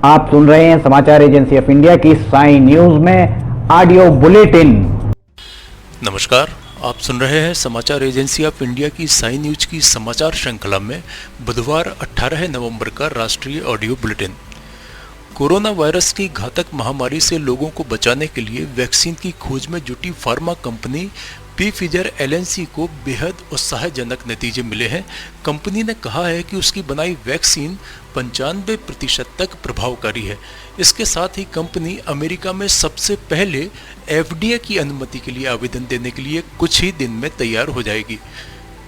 आप सुन रहे हैं समाचार एजेंसी ऑफ इंडिया की साई न्यूज में ऑडियो बुलेटिन। नमस्कार, आप सुन रहे हैं समाचार एजेंसी ऑफ इंडिया की साई न्यूज की समाचार श्रृंखला में बुधवार 18 नवंबर का राष्ट्रीय ऑडियो बुलेटिन। कोरोना वायरस की घातक महामारी से लोगों को बचाने के लिए वैक्सीन की खोज में जुटी फार्मा कंपनी पफिजर एलएनसी को बेहद उत्साहजनक नतीजे मिले हैं। कंपनी ने कहा है कि उसकी बनाई वैक्सीन 95% तक प्रभावकारी है। इसके साथ ही कंपनी अमेरिका में सबसे पहले एफडीए की अनुमति के लिए आवेदन देने के लिए कुछ ही दिन में तैयार हो जाएगी।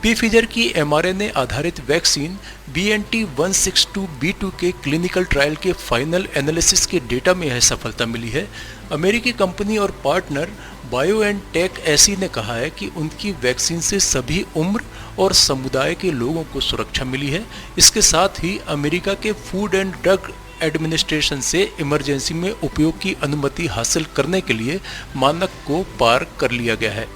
पफिजर की एमआरएनए आधारित वैक्सीन BNT162b2 के क्लिनिकल ट्रायल के फाइनल एनालिसिस के डेटा में यह सफलता मिली है। अमेरिकी कंपनी और पार्टनर बायोएनटेक एसी ने कहा है कि उनकी वैक्सीन से सभी उम्र और समुदाय के लोगों को सुरक्षा मिली है। इसके साथ ही अमेरिका के फूड एंड ड्रग एडमिनिस्ट्रेशन से इमरजेंसी में उपयोग की अनुमति हासिल करने के लिए मानक को पार कर लिया गया है।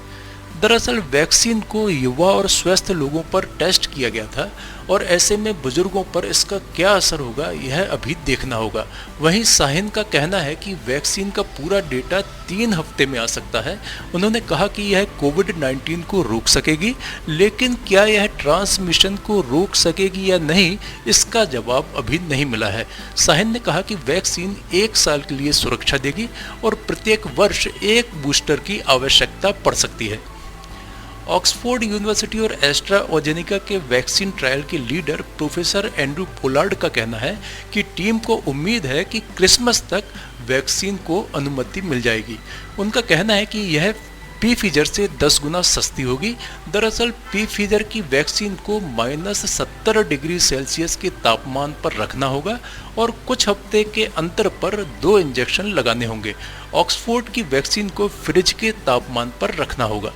दरअसल वैक्सीन को युवा और स्वस्थ लोगों पर टेस्ट किया गया था और ऐसे में बुजुर्गों पर इसका क्या असर होगा यह अभी देखना होगा। वहीं साहिन का कहना है कि वैक्सीन का पूरा डेटा 3 हफ्ते में आ सकता है। उन्होंने कहा कि यह कोविड-19 को रोक सकेगी, लेकिन क्या यह ट्रांसमिशन को रोक सकेगी या नहीं, इसका जवाब अभी नहीं मिला है। साहिन ने कहा कि वैक्सीन 1 साल के लिए सुरक्षा देगी और प्रत्येक वर्ष 1 बूस्टर की आवश्यकता पड़ सकती है। ऑक्सफोर्ड यूनिवर्सिटी और एस्ट्राजेनेका के वैक्सीन ट्रायल के लीडर प्रोफेसर एंड्रू पोलार्ड का कहना है कि टीम को उम्मीद है कि क्रिसमस तक वैक्सीन को अनुमति मिल जाएगी। उनका कहना है कि यह पफिजर से 10 गुना सस्ती होगी। दरअसल पफिजर की वैक्सीन को -70 डिग्री सेल्सियस के तापमान पर रखना होगा और कुछ हफ्ते के अंतर पर 2 इंजेक्शन लगाने होंगे। ऑक्सफोर्ड की वैक्सीन को फ्रिज के तापमान पर रखना होगा।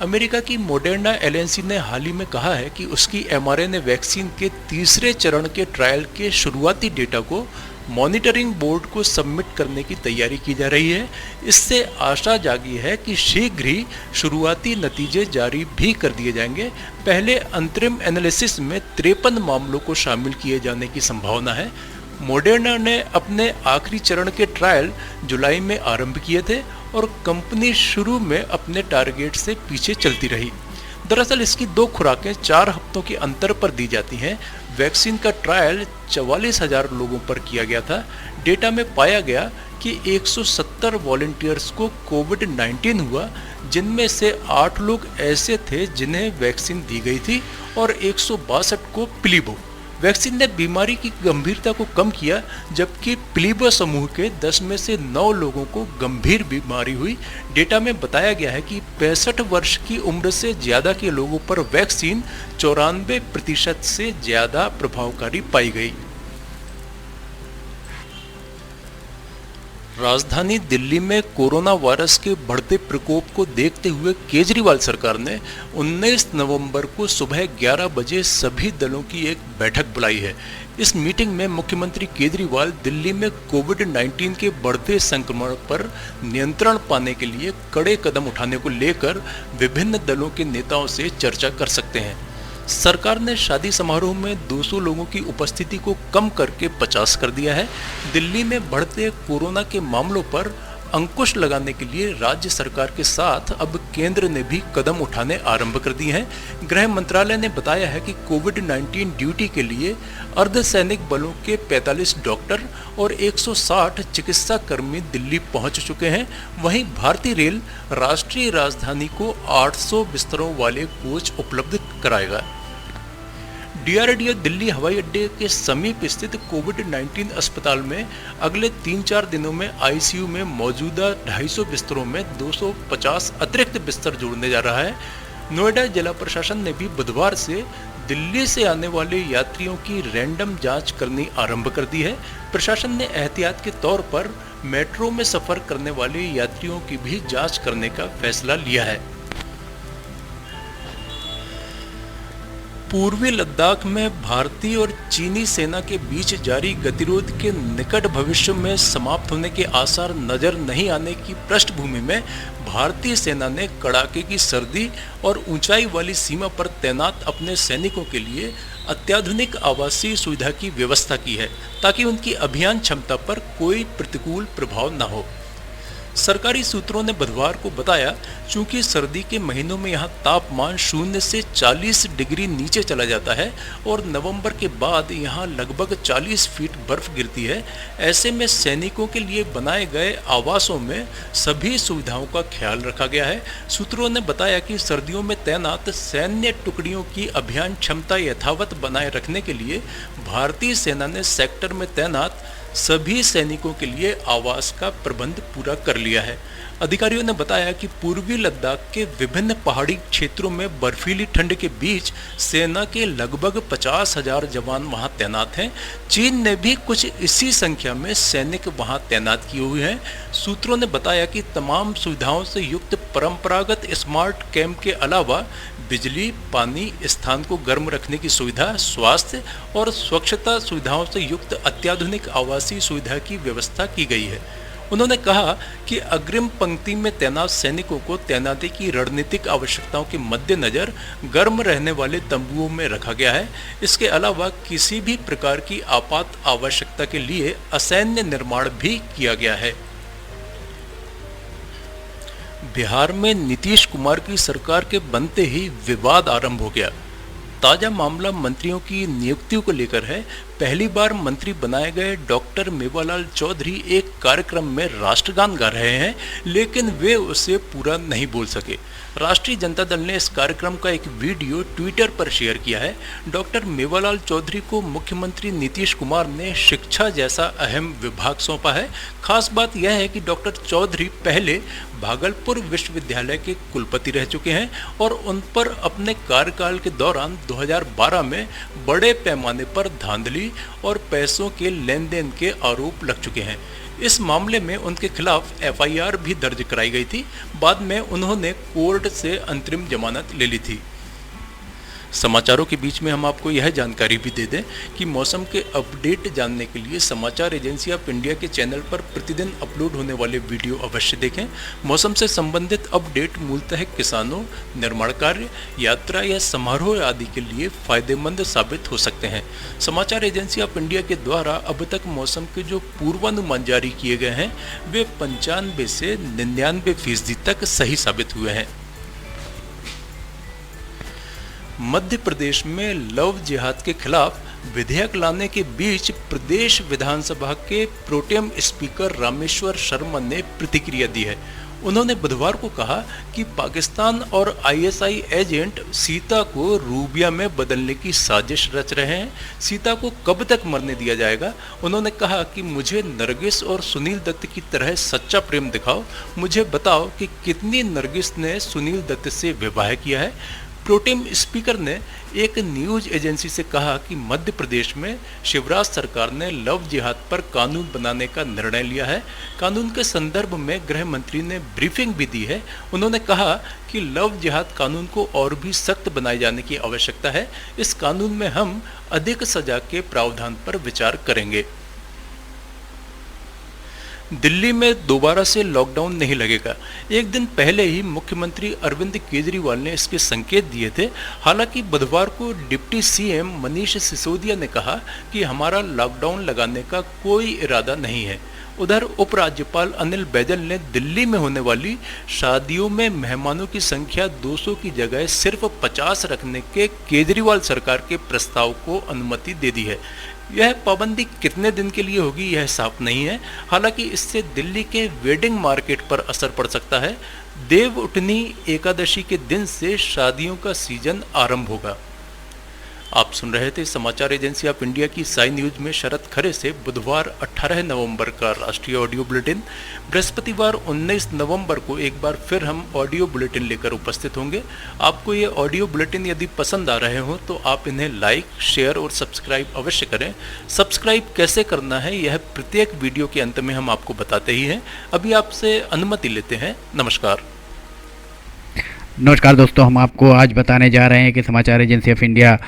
अमेरिका की मोडर्ना एलएनसी ने हाल ही में कहा है कि उसकी एमआरएनए वैक्सीन के तीसरे चरण के ट्रायल के शुरुआती डेटा को मॉनिटरिंग बोर्ड को सबमिट करने की तैयारी की जा रही है। इससे आशा जागी है कि शीघ्र ही शुरुआती नतीजे जारी भी कर दिए जाएंगे। पहले अंतरिम एनालिसिस में 53 मामलों को शामिल किए जाने की संभावना है। मोडर्ना ने अपने आखिरी चरण के ट्रायल जुलाई में आरंभ किए थे और कंपनी शुरू में अपने टारगेट से पीछे चलती रही। दरअसल इसकी 2 खुराकें 4 हफ्तों के अंतर पर दी जाती हैं। वैक्सीन का ट्रायल 44,000 लोगों पर किया गया था। डेटा में पाया गया कि 170 वॉलंटियर्स को कोविड-19 हुआ, जिनमें से 8 लोग ऐसे थे जिन्हें वैक्सीन दी गई थी और 162 को प्लीबो। वैक्सीन ने बीमारी की गंभीरता को कम किया, जबकि प्लीबो समूह के 10 में से 9 लोगों को गंभीर बीमारी हुई। डेटा में बताया गया है कि 65 वर्ष की उम्र से ज्यादा के लोगों पर वैक्सीन 94% से ज्यादा प्रभावकारी पाई गई। राजधानी दिल्ली में कोरोना वायरस के बढ़ते प्रकोप को देखते हुए केजरीवाल सरकार ने 19 नवंबर को सुबह 11 बजे सभी दलों की एक बैठक बुलाई है। इस मीटिंग में मुख्यमंत्री केजरीवाल दिल्ली में कोविड-19 के बढ़ते संक्रमण पर नियंत्रण पाने के लिए कड़े कदम उठाने को लेकर विभिन्न दलों के नेताओं से चर्चा कर सकते हैं। सरकार ने शादी समारोह में 200 लोगों की उपस्थिति को कम करके 50 कर दिया है। दिल्ली में बढ़ते कोरोना के मामलों पर अंकुश लगाने के लिए राज्य सरकार के साथ अब केंद्र ने भी कदम उठाने आरंभ कर दिए हैं। गृह मंत्रालय ने बताया है कि कोविड-19 ड्यूटी के लिए अर्धसैनिक बलों के 45 डॉक्टर और 160 चिकित्सा कर्मी दिल्ली पहुंच चुके हैं। वहीं भारतीय रेल राष्ट्रीय राजधानी को 800 बिस्तरों वाले कोच उपलब्ध कराएगा। डीआरडीओ दिल्ली हवाई अड्डे के समीप स्थित कोविड-19 अस्पताल में अगले 3-4 दिनों में आईसीयू में मौजूदा 250 बिस्तरों में 250 अतिरिक्त बिस्तर जोड़ने जा रहा है। नोएडा जिला प्रशासन ने भी बुधवार से दिल्ली से आने वाले यात्रियों की रैंडम जांच करनी आरंभ कर दी है। प्रशासन ने एहतियात के तौर पर मेट्रो में सफर करने वाले यात्रियों की भी जांच करने का फैसला लिया है। पूर्वी लद्दाख में भारतीय और चीनी सेना के बीच जारी गतिरोध के निकट भविष्य में समाप्त होने के आसार नजर नहीं आने की पृष्ठभूमि में भारतीय सेना ने कड़ाके की सर्दी और ऊंचाई वाली सीमा पर तैनात अपने सैनिकों के लिए अत्याधुनिक आवासीय सुविधा की व्यवस्था की है ताकि उनकी अभियान क्षमता पर कोई प्रतिकूल प्रभाव न हो। सरकारी सूत्रों ने बुधवार को बताया, चूंकि सर्दी के महीनों में यहां तापमान 0 से 40 डिग्री नीचे चला जाता है और नवंबर के बाद यहां लगभग 40 फीट बर्फ गिरती है, ऐसे में सैनिकों के लिए बनाए गए आवासों में सभी सुविधाओं का ख्याल रखा गया है। सूत्रों ने बताया कि सर्दियों में तैनात सैन्य टुकड़ियों की अभियान क्षमता यथावत बनाए रखने के लिए भारतीय सेना ने सेक्टर में तैनात सभी सैनिकों के लिए आवास का प्रबंध पूरा कर लिया है। अधिकारियों ने बताया कि पूर्वी लद्दाख के विभिन्न पहाड़ी क्षेत्रों में बर्फीली ठंड के बीच सेना के लगभग 50,000 जवान वहां तैनात हैं। चीन ने भी कुछ इसी संख्या में सैनिक वहां तैनात किए हुए हैं। सूत्रों ने बताया कि तमाम सुविधाओं से युक्त परंपरागत स्मार्ट कैंप के अलावा बिजली, पानी, स्थान को गर्म रखने की सुविधा, स्वास्थ्य और स्वच्छता सुविधाओं से युक्त अत्याधुनिक आवासीय सुविधा की व्यवस्था की गई है। उन्होंने कहा कि अग्रिम पंक्ति में तैनात सैनिकों को तैनाती की रणनीतिक आवश्यकताओं के मद्देनजर गर्म रहने वाले तंबुओं में रखा गया है। इसके अलावा किसी भी प्रकार की आपात आवश्यकता के लिए असैन्य निर्माण भी किया गया है। बिहार में नीतीश कुमार की सरकार के बनते ही विवाद आरंभ हो गया। ताजा मामला मंत्रियों की नियुक्तियों को लेकर है। पहली बार मंत्री बनाए गए डॉक्टर मेवालाल चौधरी एक कार्यक्रम में राष्ट्रगान गा रहे हैं, लेकिन वे उसे पूरा नहीं बोल सके। राष्ट्रीय जनता दल ने इस कार्यक्रम का एक वीडियो ट्विटर पर शेयर किया है। डॉक्टर मेवालाल चौधरी को मुख्यमंत्री नीतीश कुमार ने शिक्षा जैसा अहम विभाग सौंपा है। खास बात यह है कि डॉक्टर चौधरी पहले भागलपुर विश्वविद्यालय के कुलपति रह चुके हैं और उन पर अपने कार्यकाल के दौरान 2012 में बड़े पैमाने पर धांधली और पैसों के लेन देन के आरोप लग चुके हैं। इस मामले में उनके खिलाफ एफआईआर भी दर्ज कराई गई थी। बाद में उन्होंने कोर्ट से अंतरिम जमानत ले ली थी। समाचारों के बीच में हम आपको यह जानकारी भी दे दें कि मौसम के अपडेट जानने के लिए समाचार एजेंसी ऑफ इंडिया के चैनल पर प्रतिदिन अपलोड होने वाले वीडियो अवश्य देखें। मौसम से संबंधित अपडेट मूलतः किसानों, निर्माण कार्य, यात्रा या समारोह आदि के लिए फायदेमंद साबित हो सकते हैं। समाचार एजेंसी ऑफ इंडिया के द्वारा अब तक मौसम के जो पूर्वानुमान जारी किए गए हैं वे 95 से 99% तक सही साबित हुए हैं। मध्य प्रदेश में लव जिहाद के खिलाफ विधेयक लाने के बीच प्रदेश विधानसभा के प्रोटेम स्पीकर रामेश्वर शर्मा ने प्रतिक्रिया दी है। उन्होंने बुधवार को कहा कि पाकिस्तान और आईएसआई एजेंट सीता को रूबिया में बदलने की साजिश रच रहे हैं। सीता को कब तक मरने दिया जाएगा? उन्होंने कहा कि मुझे नरगिस और सुनील दत्त की तरह सच्चा प्रेम दिखाओ। मुझे बताओ कि कितनी नरगिस ने सुनील दत्त से विवाह किया है। प्रोटेम स्पीकर ने एक न्यूज एजेंसी से कहा कि मध्य प्रदेश में शिवराज सरकार ने लव जिहाद पर कानून बनाने का निर्णय लिया है। कानून के संदर्भ में गृह मंत्री ने ब्रीफिंग भी दी है। उन्होंने कहा कि लव जिहाद कानून को और भी सख्त बनाए जाने की आवश्यकता है। इस कानून में हम अधिक सजा के प्रावधान पर विचार करेंगे। दिल्ली में दोबारा से लॉकडाउन नहीं लगेगा। एक दिन पहले ही मुख्यमंत्री अरविंद केजरीवाल ने इसके संकेत दिए थे। हालांकि बुधवार को डिप्टी सीएम मनीष सिसोदिया ने कहा कि हमारा लॉकडाउन लगाने का कोई इरादा नहीं है। उधर उपराज्यपाल अनिल बैजल ने दिल्ली में होने वाली शादियों में मेहमानों की संख्या 200 की जगह सिर्फ 50 रखने के केजरीवाल सरकार के प्रस्ताव को अनुमति दे दी है। यह पाबंदी कितने दिन के लिए होगी यह साफ नहीं है। हालांकि इससे दिल्ली के वेडिंग मार्केट पर असर पड़ सकता है। देव उठनी एकादशी के दिन से शादियों का सीजन आरंभ होगा। आप सुन रहे थे समाचार एजेंसी ऑफ इंडिया की साई न्यूज में शरद खरे से बुधवार 18 नवंबर का राष्ट्रीय ऑडियो बुलेटिन। बृहस्पतिवार 19 नवंबर को एक बार फिर हम ऑडियो बुलेटिन लेकर उपस्थित होंगे। आपको ये ऑडियो बुलेटिन यदि पसंद आ रहे हो तो आप इन्हें लाइक, शेयर और सब्सक्राइब अवश्य करें। सब्सक्राइब कैसे करना है यह प्रत्येक वीडियो के अंत में हम आपको बताते ही हैं। अभी आपसे अनुमति लेते हैं। नमस्कार। नमस्कार दोस्तों, हम आपको आज बताने जा रहे हैं कि समाचार एजेंसी ऑफ इंडिया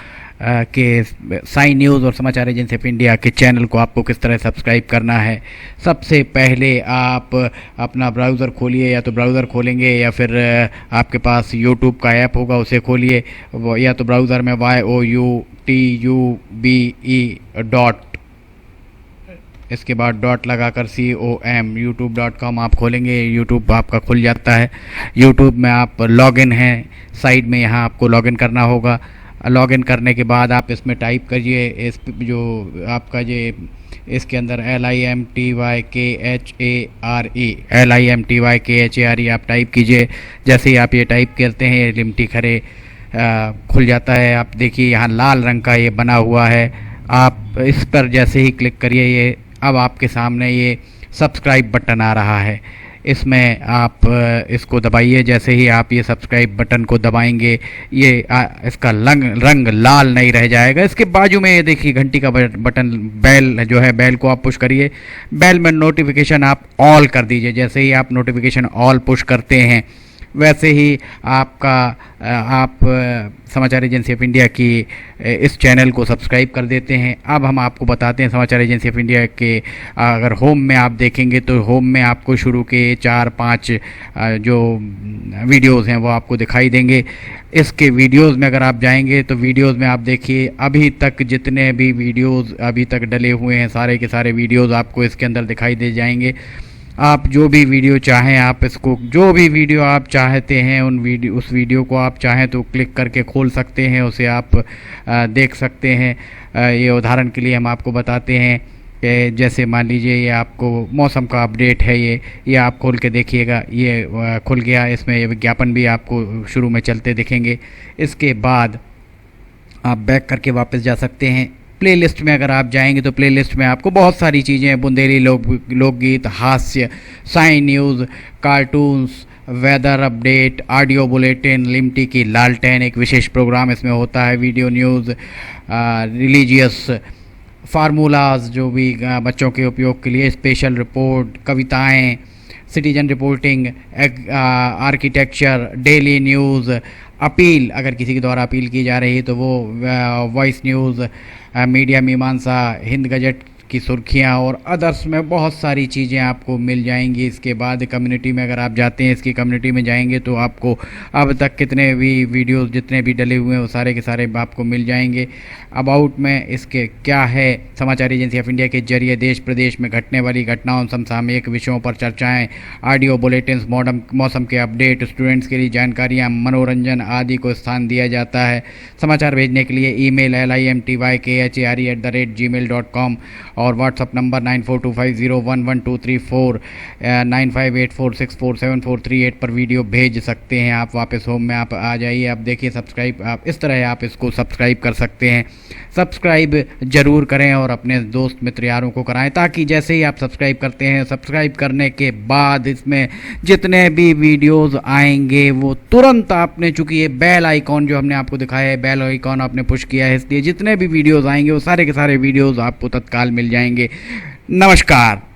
के साइन न्यूज़ और समाचार एजेंसी ऑफ इंडिया के चैनल को आपको किस तरह सब्सक्राइब करना है। सबसे पहले आप अपना ब्राउज़र खोलिए, या तो ब्राउज़र खोलेंगे या फिर आपके पास यूट्यूब का ऐप होगा उसे खोलिए, या तो ब्राउज़र में YOUTUBE इसके बाद डॉट लगाकर COM youtube.com आप खोलेंगे। यूट्यूब आपका खुल जाता है। यूट्यूब में आप लॉगिन हैं, साइड में यहाँ आपको लॉगिन करना होगा। लॉगिन करने के बाद आप इसमें टाइप करिए, इस जो आपका ये इसके अंदर LIMTYKHARE आप टाइप कीजिए। जैसे ही आप ये टाइप करते हैं ये लिमटी खरे खुल जाता है। आप देखिए यहाँ लाल रंग का ये बना हुआ है, आप इस पर जैसे ही क्लिक करिए ये अब आपके सामने ये सब्सक्राइब बटन आ रहा है। इसमें आप इसको दबाइए। जैसे ही आप ये सब्सक्राइब बटन को दबाएंगे ये इसका रंग लाल नहीं रह जाएगा। इसके बाजू में ये देखिए घंटी का बटन, बेल जो है, बेल को आप पुश करिए। बेल में नोटिफिकेशन आप ऑल कर दीजिए। जैसे ही आप नोटिफिकेशन ऑल पुश करते हैं वैसे ही आप समाचार एजेंसी ऑफ इंडिया की इस चैनल को सब्सक्राइब कर देते हैं। अब हम आपको बताते हैं समाचार एजेंसी ऑफ इंडिया के अगर होम में आप देखेंगे तो होम में आपको शुरू के 4-5 जो वीडियोस हैं वो आपको दिखाई देंगे। इसके वीडियोस में अगर आप जाएंगे तो वीडियोस में आप देखिए अभी तक जितने भी वीडियोस अभी तक डले हुए हैं सारे के सारे वीडियोस आपको इसके अंदर दिखाई दे जाएंगे। आप जो भी वीडियो चाहें, आप इसको जो भी वीडियो आप चाहते हैं उस वीडियो को आप चाहें तो क्लिक करके खोल सकते हैं, उसे आप देख सकते हैं। ये उदाहरण के लिए हम आपको बताते हैं कि जैसे मान लीजिए ये आपको मौसम का अपडेट है, ये आप खोल के देखिएगा, ये खुल गया। इसमें ये विज्ञापन भी आपको शुरू में चलते दिखेंगे। इसके बाद आप बैक करके वापस जा सकते हैं। प्लेलिस्ट में अगर आप जाएंगे तो प्लेलिस्ट में आपको बहुत सारी चीज़ें, बुंदेली लोकगीत, हास्य, sign news, cartoons, weather update, audio bulletin, Limty की लालटेन एक विशेष प्रोग्राम इसमें होता है, वीडियो न्यूज़, रिलीजियस फार्मूलाज जो भी बच्चों के उपयोग के लिए, स्पेशल रिपोर्ट, कविताएं, citizen reporting, architecture, daily news, appeal अगर किसी के द्वारा अपील की जा रही है तो वो, वॉइस न्यूज़, मीडिया मीमांसा, हिंद गजट की सुर्खियां और अदर्स में बहुत सारी चीज़ें आपको मिल जाएंगी। इसके बाद कम्युनिटी में अगर आप जाते हैं, इसकी कम्युनिटी में जाएंगे तो आपको अब तक कितने भी वीडियोस जितने भी डले हुए हैं वो सारे के सारे आपको मिल जाएंगे। अबाउट में इसके क्या है, समाचार एजेंसी ऑफ इंडिया के जरिए देश प्रदेश में घटने वाली घटनाओं, समसामयिक विषयों पर चर्चाएँ, ऑडियो बुलेटिन्स, मौसम के अपडेट, स्टूडेंट्स के लिए जानकारियाँ, मनोरंजन आदि को स्थान दिया जाता है। समाचार भेजने के लिए ईमेल LIMTYKHARE@gmail.com और व्हाट्सअप नंबर 9425011234 9584647438 पर वीडियो भेज सकते हैं। आप वापस होम में आप आ जाइए। आप देखिए सब्सक्राइब, आप इस तरह आप इसको सब्सक्राइब कर सकते हैं। सब्सक्राइब ज़रूर करें और अपने दोस्त मित्र यारों को कराएं, ताकि जैसे ही आप सब्सक्राइब करते हैं, सब्सक्राइब करने के बाद इसमें जितने भी वीडियोस आएंगे वो तुरंत आपने, चूँकि ये बेल आइकॉन जो हमने आपको दिखाया है, बेल आइकॉन आपने पुश किया है, इसलिए जितने भी वीडियोस आएंगे वो सारे के सारे वीडियोस आपको तत्काल मिल जाएंगे। नमस्कार।